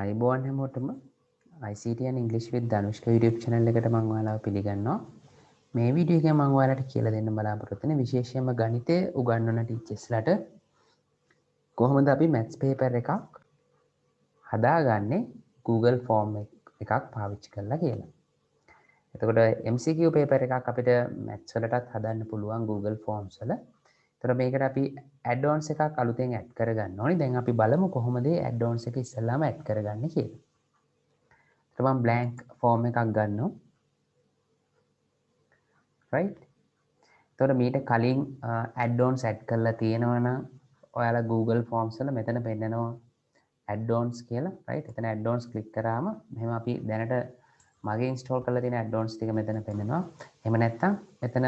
අයිබෝන් හැමෝටම ICT and English with Dhanushka YouTube channel එකට මම ඔයාලව පිළිගන්නවා. මේ වීඩියෝ එකේ මම ඔයාලට කියලා දෙන්න බලාපොරොත්තු වෙන විශේෂයෙන්ම ගණිතය උගන්වන ටීචර්ස්ලාට කොහොමද අපි maths paper එකක් හදාගන්නේ Google form එකක් පාවිච්චි කරලා කියලා. එතකොට MCQ paper එකක් අපිට maths වලටත් හදන්න පුළුවන් Google Forms වල. එතකොට මේකට අපි add-ons එකක් අලුතෙන් add කරගන්න ඕනේ. දැන් අපි බලමු කොහොමද මේ add-ons එක ඉස්සෙල්ලාම add කරගන්නේ කියලා. එතකොට මම blank form එකක් ගන්නවා. right? එතකොට මීට කලින් add-ons add කරලා තියෙනවා නම් ඔයාලා Google Forms වල මෙතන පෙන්නනවා add-ons කියලා. right? එතන add-ons click කරාම මෙහෙම අපි දැනට මගේ install කරලා තියෙන add-ons ටික මෙතන පෙන්නනවා. එහෙම නැත්නම් මෙතන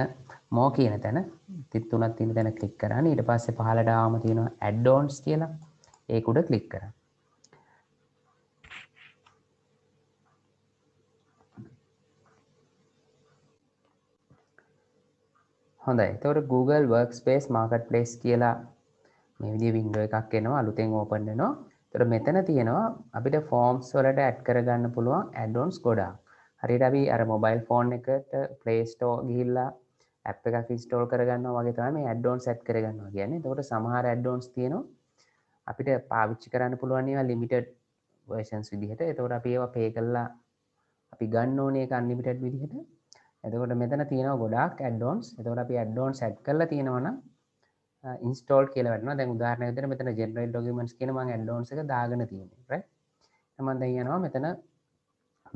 more කියන තැන තිත් තුනක් තියෙන තැන click කරාම ඊට පස්සේ පහළට ආවම තියෙනවා add-ons කියලා. ඒක උඩ click කරන්න. හොඳයි. එතකොට Google Workspace Marketplace කියලා මේ විදිහේ window එකක් එනවා අලුතෙන් open වෙනවා. එතකොට මෙතන තියෙනවා අපිට forms වලට add කරගන්න පුළුවන් add-ons ගොඩාක්. හරියට අපි අර mobile phone එකට Play Store ගිහිල්ලා app එකක් install කරගන්නවා වගේ තමයි මේ add-ons add කරගන්නවා කියන්නේ. එතකොට සමහර add-ons තියෙනවා අපිට පාවිච්චි කරන්න පුළුවන් ඒවා limited versions විදිහට. එතකොට අපි ඒවා pay කරලා අපි ගන්න ඕනේ ඒක unlimited විදිහට. එතකොට මෙතන තියෙනවා ගොඩාක් add-ons. එතකොට අපි add-ons add කරලා තියෙනවා නම් install කියලා වැටෙනවා. දැන් උදාහරණයක් විදිහට මෙතන generate documents කියන මම add-ons එක දාගෙන තියෙනවා. right? මම දැන් යනවා මෙතන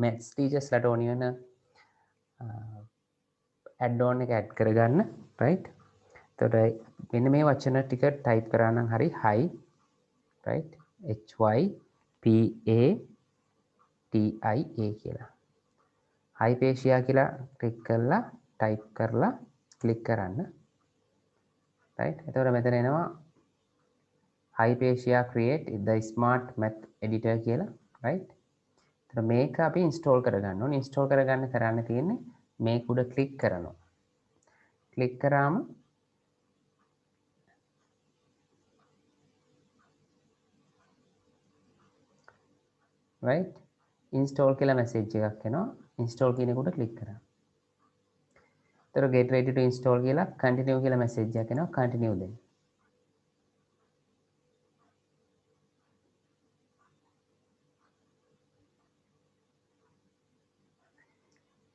maths teachers ලට ඕනි වෙන add-on එක add කරගන්න. right? එතකොට මෙන්න මේ වචන ටික type කරා නම් හරි hi right? HYPATIA කියලා. Hypatia කියලා click කරලා type කරලා click කරන්න. right? එතකොට මෙතන එනවා Hypatia create the smart math editor කියලා. right? එතකොට මේක අපි install කරගන්න ඕනේ. install කරගන්න කරන්න තියෙන්නේ මේක උඩ click කරනවා. click කරාම right? install කියලා message එකක් එනවා. install කියන එක උඩ click කරා. එතකොට get ready to install කියලා continue කියලා message එකක් එනවා. continue දෙන්න.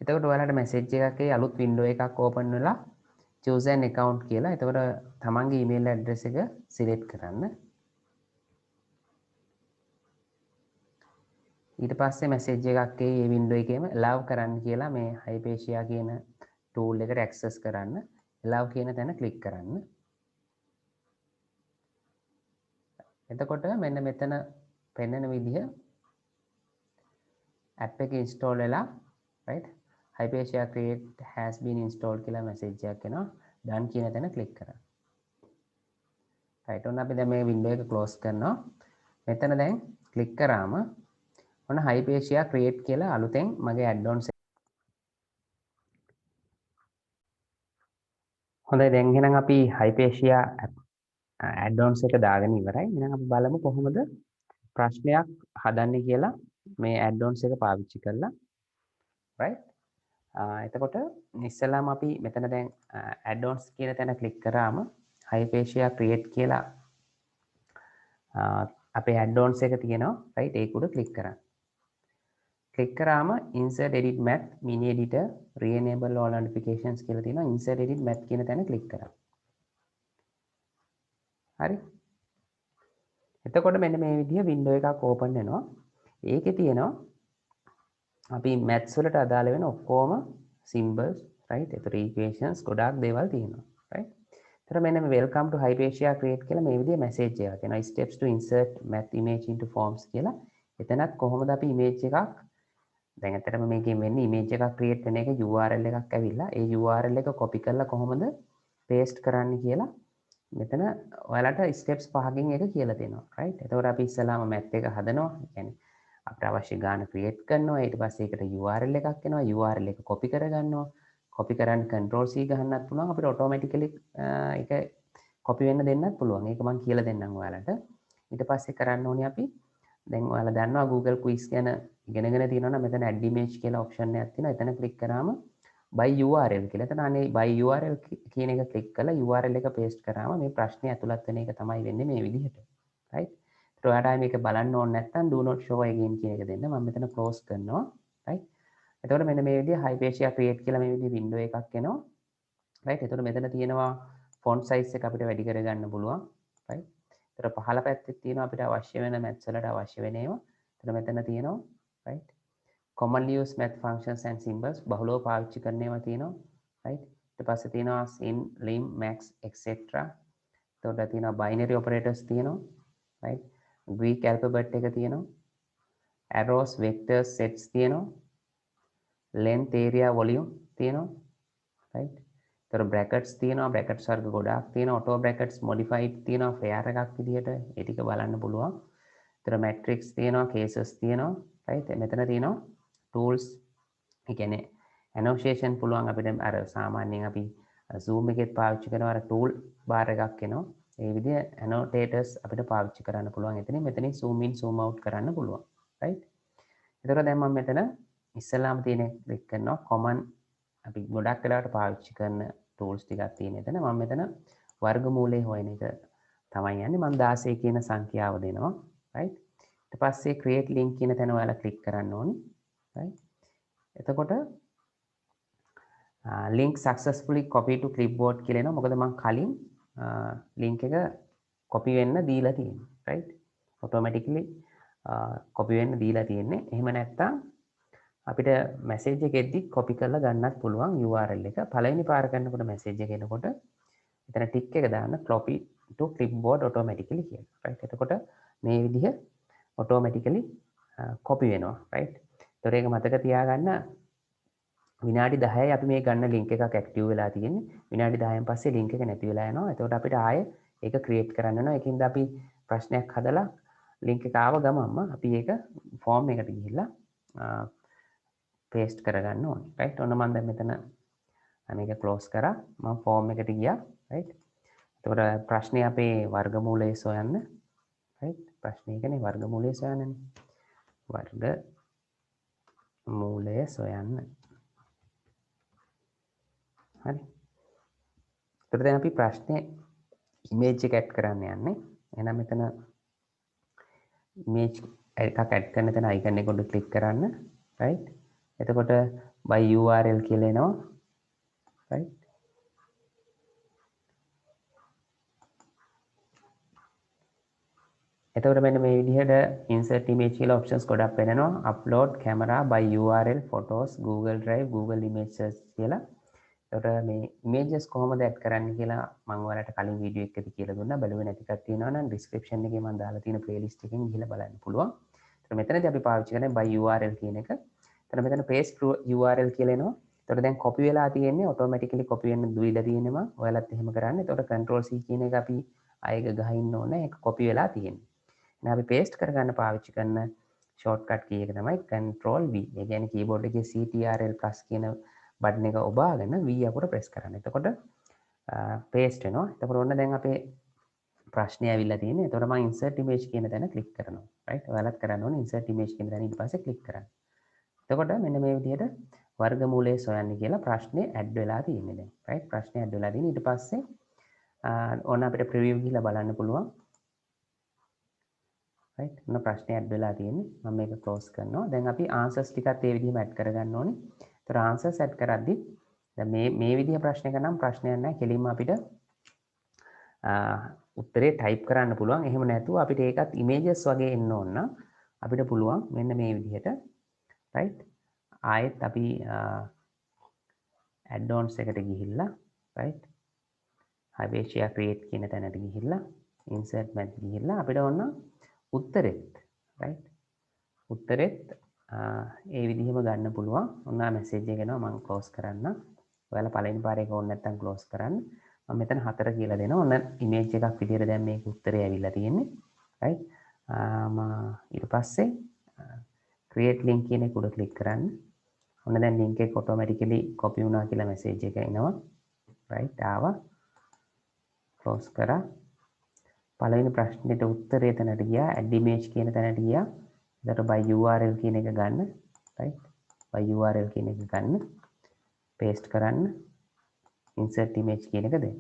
එතකොට ඔයාලට message එකක් අලුත් window එකක් open වෙලා choose an account කියලා. එතකොට තමන්ගේ email address එක select කරන්න. ඊට පස්සේ message එකක් මේ window එකේම allow කරන්න කියලා මේ Hypatia කියන tool එකට access කරන්න. allow කියන තැන click කරන්න. එතකොට මෙන්න මෙතන පෙන්වන විදිහ app එක install වෙලා right? Hypatia create has been installed කියලා message එකක් එනවා. done කියන තැන click කරන්න. right? ඔන්න අපි දැන් මේ window එක close කරනවා. මෙතන දැන් click කරාම ඔන්න Hypatia create කියලා අලුතෙන් මගේ add-ons හොඳයි දැන් එහෙනම් අපි Hypatia add-ons එක දාගෙන ඉවරයි. එහෙනම් අපි බලමු කොහොමද ප්‍රශ්නයක් හදන්නේ කියලා මේ add-ons එක පාවිච්චි කරලා. right? එතකොට ඉස්සෙල්ලාම අපි මෙතන දැන් add-ons කියන තැන click කරාම Hypatia create කියලා අපේ add-ons එක තියෙනවා. right? ඒක උඩ click කරන්න. click කරාම insert edit math mini editor re-enable all notifications කියලා තියෙනවා. insert edit math කියන තැන click කරන්න. හරි. එතකොට මෙන්න මේ විදිහ window එකක් open වෙනවා. ඒකේ තියෙනවා අපි maths වලට අදාළ වෙන ඔක්කොම symbols right? ඒතර equations ගොඩාක් දේවල් තියෙනවා. right? ඒතර මෙන්න මේ welcome to Hypatia create කියලා මේ විදිහ message එකක් එනවා. steps to insert math image into forms කියලා. එතනත් කොහොමද අපි image එකක් දැන් ඇත්තටම මේකෙන් වෙන්නේ image එකක් create වෙන එක URL එකක් ඇවිල්ලා ඒ URL එක copy කරලා කොහොමද paste කරන්න කියලා මෙතන ඔයාලට steps පහකින් එක කියලා දෙනවා. right? එතකොට අපි ඉස්සලාම math එක හදනවා. ඒ කියන්නේ අපිට අවශ්‍ය ගාන create කරනවා. ඊට පස්සේ ඒකට URL එකක් එනවා. URL එක copy කරගන්නවා. copy කරන්න control C ගහන්නත් පුළුවන්. අපිට automatically ඒක copy වෙන්න දෙන්නත් පුළුවන්. ඒක මම කියලා දෙන්නම් ඔයාලට. ඊට පස්සේ කරන්න ඕනේ අපි දැන් ඔයාලා දන්නවා Google quiz ගැන ඉගෙනගෙන තියෙනවා නම් මෙතන add image කියලා option එකක් තියෙනවා. එතන click කරාම by URL කියලා. එතන අනේ by URL කියන එක click කරලා URL එක paste කරාම මේ ප්‍රශ්නේ ඇතුළත් වෙන එක තමයි වෙන්නේ මේ විදිහට. right? ඒත් ඔයාලට මේක බලන්න ඕනේ නැත්නම් do not show again කියන එක දෙන්න. මම මෙතන close කරනවා. right? එතකොට මෙන්න මේ විදිහ Hypatia create කියලා මේ විදිහ window එකක් එනවා. right? එතකොට මෙතන තියෙනවා font size එක අපිට වැඩි කරගන්න පුළුවන්. right? එතකොට පහළ පැත්තේ තියෙනවා අපිට අවශ්‍ය වෙන maths වලට අවශ්‍ය වෙන ඒවා. එතකොට මෙතන තියෙනවා right? commonly used math functions and symbols බහුලව පාවිච්චි කරන ඒවා තියෙනවා. right? ඊට පස්සේ තියෙනවා sin, lim, max, etc. එතකොට තියෙනවා binary operators තියෙනවා. right? Greek alphabet එක තියෙනවා. arrows, vectors, sets තියෙනවා. length, area, volume තියෙනවා. right? තොර brackets තියෙනවා, brackets වර්ග ගොඩාක් තියෙනවා, auto brackets modified තියෙනවා, fair එකක් විදිහට ඒ ටික බලන්න පුළුවන්. තොර matrix තියෙනවා, cases තියෙනවා, right? මෙතන තියෙනවා tools, ඒ කියන්නේ annotation පුළුවන් අපිට අර සාමාන්‍යයෙන් අපි Zoom එකෙත් පාවිච්චි කරන අර tool bar එකක් එනවා. ඒ විදිහ annotators අපිට පාවිච්චි කරන්න පුළුවන්. මෙතනින් zoom in zoom out කරන්න පුළුවන්. right? එතකොට දැන් මම මෙතන ඉස්සෙල්ලාම තියෙන click කරනවා common අපි ගොඩක් වෙලාවට පාවිච්චි කරන tools ටිකක් තියෙන එතන මම මෙතන වර්ගමූලය හොයන එක තමයි යන්නේ මම 16 කියන සංඛ්‍යාව දෙනවා right ඊට පස්සේ create link කියන තැන ඔයාලා click කරන්න ඕනේ right එතකොට link successfully copy to clipboard කියලා එනවා මොකද මම කලින් link එක copy වෙන්න දීලා තියෙන්නේ right automatically copy වෙන්න දීලා තියෙන්නේ එහෙම නැත්නම් අපිට මැසේජ් එක එද්දි කොපි කරලා ගන්නත් පුළුවන් URL එක. පළවෙනි පාර කරනකොට මැසේජ් එක එනකොට එතන ටික් එක දාන්න copy to clipboard automatically කියලා. right? එතකොට මේ විදිහ automatically copy වෙනවා. right? ඒතර ඒක මතක තියාගන්න විනාඩි 10යි අපි මේ ගන්න link එකක් active වෙලා තියෙන්නේ. විනාඩි 10න් පස්සේ link එක නැති වෙලා යනවා. එතකොට අපිට ආයේ ඒක create කරන්න වෙනවා. ඒකින්ද අපි ප්‍රශ්නයක් හදලා link එක ආව ගමන්ම අපි ඒක form එකට ගිහිල්ලා paste කරගන්න ඕනේ. right? ඔන්න මම දැන් මෙතන මේක close කරා. මම form එකට ගියා. right? එතකොට ප්‍රශ්නේ අපේ වර්ගමූලය සොයන්න. right? ප්‍රශ්නේ කියන්නේ වර්ගමූලය සොයන්නනේ. වර්ගමූලය සොයන්න. හරි. එතකොට දැන් අපි ප්‍රශ්නේ image එක add කරන්න යන්නේ. එහෙනම් මෙතන image එකක් add කරන තැන icon එක උඩ click කරන්න. right? එතකොට by URL කියලා එනවා right එතකොට මෙන්න මේ විදිහට insert image කියලා options ගොඩක් පෙන්නනවා upload camera by URL photos Google Drive Google Image Search කියලා එතකොට මේ images කොහොමද add කරන්න කියලා මම ඔයාලට කලින් වීඩියෝ එකකදී කියලා දුන්නා බලුවේ නැති කට්ටිය ඉන්නවා නම් description එකේ මම දාලා තියෙන playlist එකෙන් ගිහලා බලන්න පුළුවන් එතකොට මෙතනදී අපි පාවිච්චි කරන්නේ by URL කියන එක එතන මෙතන paste URL කියලා එනවා. එතකොට දැන් copy වෙලා තියෙන්නේ automatically copy වෙන්න දුවිලා තියෙනවා. ඔයාලත් එහෙම කරන්න. එතකොට control C කියන එක අපි ආයෙක ගහින්න ඕනේ. ඒක copy වෙලා තියෙන්නේ. එහෙනම් අපි paste කරගන්න පාවිච්චි කරන shortcut key එක තමයි control V. ඒ කියන්නේ keyboard එකේ CTRL+ කියන button එක ඔබාගෙන V අකුර press කරන්න. එතකොට paste වෙනවා. එතකොට ඔන්න දැන් අපේ ප්‍රශ්නේ ඇවිල්ලා තියෙන්නේ. එතකොට මම insert image කියන තැන click කරනවා. right? ඔයාලත් කරන්න ඕනේ insert image කියන තැන ඊට පස්සේ click කරන්න. එතකොට මෙන්න මේ විදිහට වර්ගමූලය සොයන්න කියලා ප්‍රශ්නේ ඇඩ් වෙලා තියෙන්නේ දැන්. right? ප්‍රශ්නේ ඇඩ් වෙලා තියෙන ඊට පස්සේ ඕන අපිට ප්‍රිවිව් ගිහලා බලන්න පුළුවන්. right? ඔන්න ප්‍රශ්නේ ඇඩ් වෙලා තියෙන්නේ. මම මේක ක්ලෝස් කරනවා. දැන් අපි answers ටිකත් ඒ විදිහම ඇඩ් කරගන්න ඕනේ. ඒතර answers ඇඩ් කරද්දි දැන් මේ විදිහ ප්‍රශ්නයක නම් ප්‍රශ්නයක් නැහැ. කෙලින්ම අපිට උත්තරේ type කරන්න පුළුවන්. එහෙම නැතුව අපිට ඒකත් images වගේ එන්න ඕන නම් අපිට පුළුවන් මෙන්න මේ විදිහට right ආයෙත් අපි add-ons එකට ගිහිල්ලා right Hypatia create කියන තැනට ගිහිල්ලා insert math ගිහිල්ලා අපිට ඕන උත්තරෙත් right උත්තරෙත් ඒ විදිහම ගන්න පුළුවන් ඔන්න message එක එනවා මම close කරන්න ඔයාලා පළවෙනි පාරේ ඒක ඕන නැත්නම් close කරන්න මම මෙතන 4 කියලා දෙනවා ඔන්න image එකක් විදිහට දැන් මේක උත්තරේ ඇවිල්ලා තියෙන්නේ right ඊට පස්සේ create link කියන එක උඩ click කරන්න. ඔන්න දැන් link එක automatically copy වුණා කියලා message එක එනවා. right ආවා. close කරා. පළවෙනි ප්‍රශ්නෙට උත්තරය තැනට ගියා. add image කියන තැනට ගියා. එතකොට by URL කියන එක ගන්න right by URL කියන එක ගන්න paste කරන්න insert image කියන එක දෙන්න.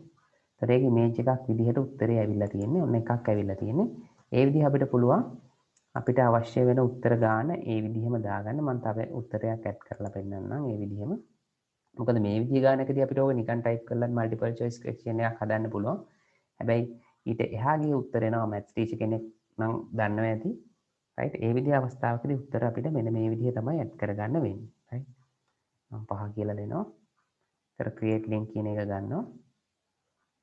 එතකොට ඒක image එකක් විදිහට උත්තරේ ඇවිල්ලා තියෙන්නේ. ඔන්න එකක් ඇවිල්ලා තියෙන්නේ. ඒ විදිහ අපිට පුළුවන් අපිට අවශ්‍ය වෙන උත්තර ගාන ඒ විදිහම දාගන්න. මම තව උත්තරයක් ඇඩ් කරලා පෙන්නන්නම් ඒ විදිහම. මොකද මේ විදිහ ගානකදී අපිට ඕක නිකන් ටයිප් කරලා මල්ටිපල් චොයිස් ක්වෙස්චන් එකක් හදන්න පුළුවන්. හැබැයි ඊට එහා ගිය උත්තර එනවා මැත්ස් ටීචර් කෙනෙක් නම් දන්නවා ඇති. right ඒ විදිහ අවස්ථාවකදී උත්තර අපිට මෙන්න මේ විදිහ තමයි ඇඩ් කරගන්න වෙන්නේ. right මම 5 කියලා දෙනවා. ඊට create link කියන එක ගන්නවා.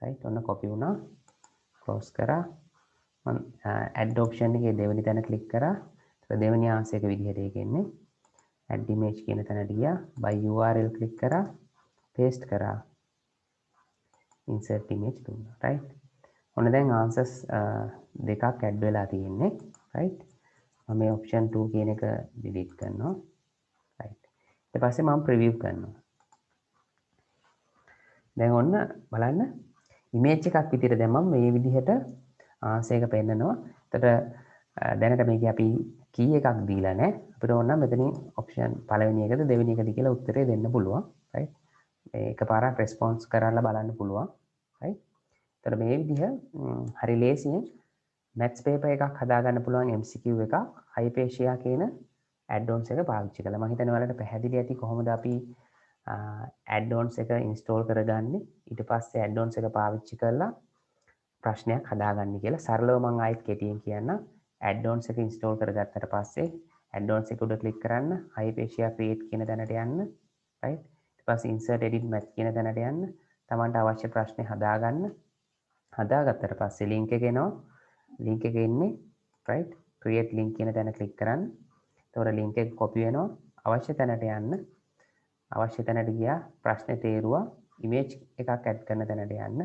right ඔන්න copy වුණා. close කරා. මම add option එකේ දෙවෙනි තැන click කරා. ඊට දෙවෙනි answer එක විදිහට ඒක එන්නේ. add image කියන තැනට ගියා. by URL click කරා. paste කරා. insert image දුන්නා. right ඔන්න දැන් answers දෙකක් add වෙලා තියෙන්නේ. right මම මේ option 2 කියන එක delete කරනවා. right ඊට පස්සේ මම preview කරනවා. දැන් ඔන්න බලන්න image එකක් විදිහට දැන් මම මේ විදිහට answer එක පෙන්නනවා. එතකොට දැනට මේකේ අපි key එකක් දීලා නැහැ. අපිට ඕන නම් මෙතනින් option පළවෙනි එකද දෙවෙනි එකද කියලා උත්තරේ දෙන්න පුළුවන්. right මේ එකපාරක් response කරලා බලන්න පුළුවන්. right එතකොට මේ විදිහ හරි ලේසියෙන් maths paper එකක් හදාගන්න පුළුවන් MCQ එකක් Hypatia කියන add-ons එක පාවිච්චි කරලා. මම හිතන්නේ ඔයාලට පැහැදිලි ඇති කොහොමද අපි add-ons එක install කරගන්නේ. ඊට පස්සේ add-ons එක පාවිච්චි කරලා ප්‍රශ්නයක් හදාගන්න කියලා. සරලව මම ආයෙත් කෙටියෙන් කියන්නම්. add-ons එක install කරගත්තට පස්සේ add-ons එක උඩ click කරන්න Hypatia create කියන තැනට යන්න. right ඊට පස්සේ insert edit math කියන තැනට යන්න. Tamanට අවශ්‍ය ප්‍රශ්නේ හදාගන්න. හදාගත්තට පස්සේ link එක එනවා. link එක එන්නේ right create link කියන තැන click කරන්න. එතකොට link එක copy වෙනවා. අවශ්‍ය තැනට යන්න. අවශ්‍ය තැනට ගියා ප්‍රශ්නේ තේරුවා. image එකක් add කරන තැනට යන්න.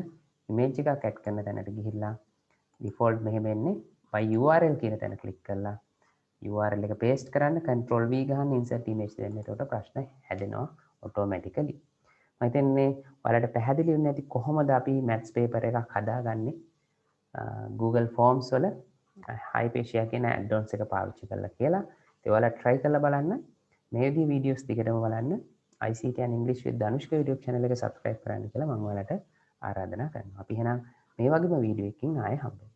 image එකක් add කරන තැනට ගිහිල්ලා default මෙහෙම එන්නේ by URL කියන තැන click කරලා URL එක paste කරන්න control V ගහන්න insert image දෙන්න. එතකොට ප්‍රශ්න හැදෙනවා automatically. මම හිතන්නේ ඔයාලට පැහැදිලි වෙන්නේ නැති කොහොමද අපි maths paper එකක් හදාගන්නේ Google Forms වල Hypatia කියන add-ons එක පාවිච්චි කරලා කියලා. ඒ ඔයාලා try කරලා බලන්න. මේ විදිහේ videos දිගටම බලන්න. ICT and English with Danushka YouTube channel එක subscribe කරන්න කියලා මම ඔයාලට ආරාධනා කරනවා. අපි එහෙනම් මේ වගේම වීඩියෝ එකකින් ආයෙ හම්බෙමු.